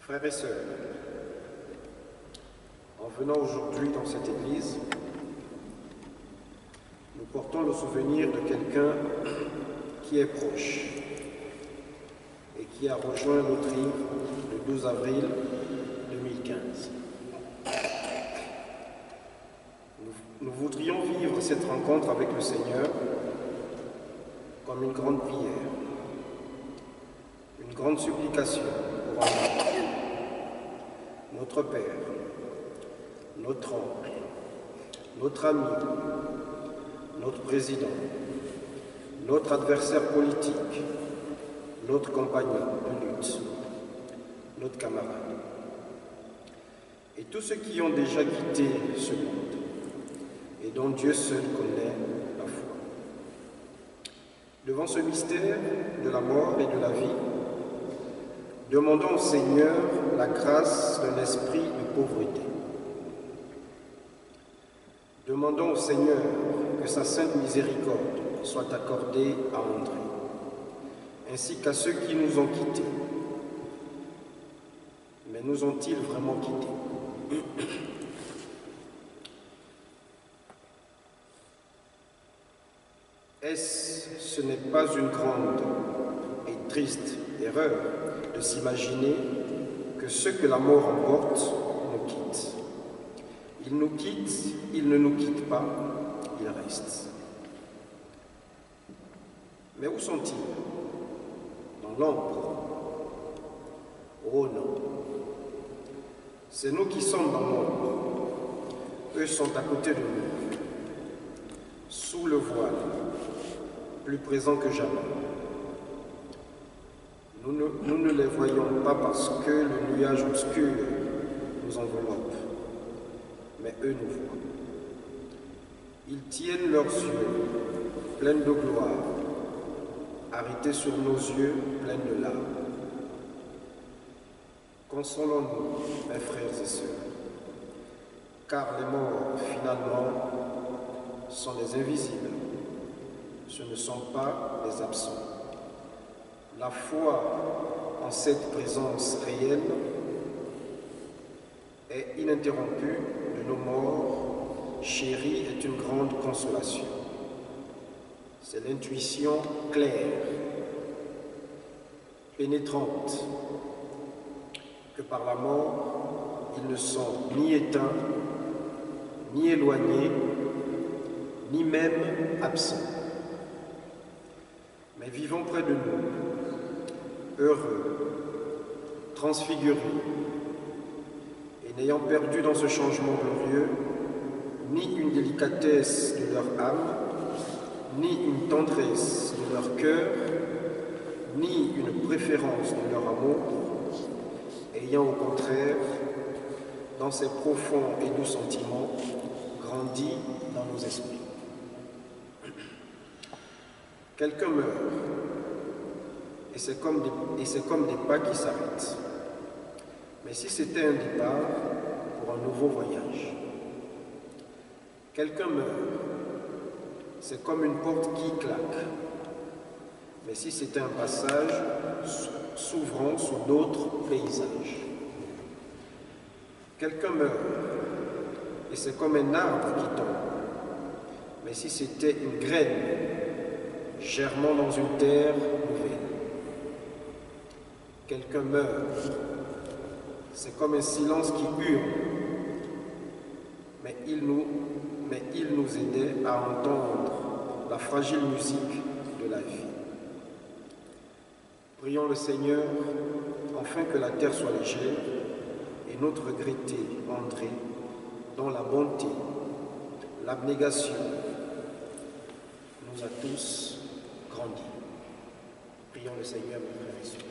Frères et sœurs, en venant aujourd'hui dans cette église, nous portons le souvenir de quelqu'un qui est proche et qui a rejoint notre île le 12 avril 2015. Nous voudrions vivre cette rencontre avec le Seigneur comme une grande prière, une grande supplication pour un notre Père, notre oncle, notre ami, notre président, notre adversaire politique, notre compagnon de lutte, notre camarade, et tous ceux qui ont déjà quitté ce monde et dont Dieu seul connaît la foi. Devant ce mystère de la mort et de la vie, demandons au Seigneur la grâce d'un esprit de pauvreté. Demandons au Seigneur que sa sainte miséricorde soit accordée à André, ainsi qu'à ceux qui nous ont quittés. Mais nous ont-ils vraiment quittés? Ce n'est pas une grande et triste erreur de s'imaginer que ceux que la mort emporte nous quittent. Ils nous quittent, ils ne nous quittent pas, ils restent. Mais où sont-ils? Dans l'ombre? Oh non. C'est nous qui sommes dans l'ombre. Eux sont à côté de nous, sous le voile, plus présents que jamais. Nous ne les voyons pas parce que le nuage obscur nous enveloppe, mais eux nous voient. Ils tiennent leurs yeux pleins de gloire, arrêtés sur nos yeux pleins de larmes. Consolons-nous, mes frères et sœurs, car les morts, finalement, sont des invisibles. Ce ne sont pas des absents. La foi en cette présence réelle est ininterrompue de nos morts chéris est une grande consolation. C'est l'intuition claire, pénétrante, que par la mort, ils ne sont ni éteints, ni éloignés, ni même absents. Mais vivons près de nous, heureux, transfigurés, et n'ayant perdu dans ce changement glorieux ni une délicatesse de leur âme, ni une tendresse de leur cœur, ni une préférence de leur amour, ayant au contraire, dans ces profonds et doux sentiments, grandi dans nos esprits. Quelqu'un meurt, et c'est comme des pas qui s'arrêtent. Mais si c'était un départ pour un nouveau voyage, quelqu'un meurt, c'est comme une porte qui claque. Mais si c'était un passage s'ouvrant sur d'autres paysages. Quelqu'un meurt, et c'est comme un arbre qui tombe. Mais si c'était une graine germant dans une terre nouvelle. Quelqu'un meurt, c'est comme un silence qui hurle, mais il nous aidait à entendre la fragile musique de la vie. Prions le Seigneur, afin que la terre soit légère et notre regretté André, dans la bonté, l'abnégation, nous a tous grandi. Prions le Seigneur, mes frères et sœurs.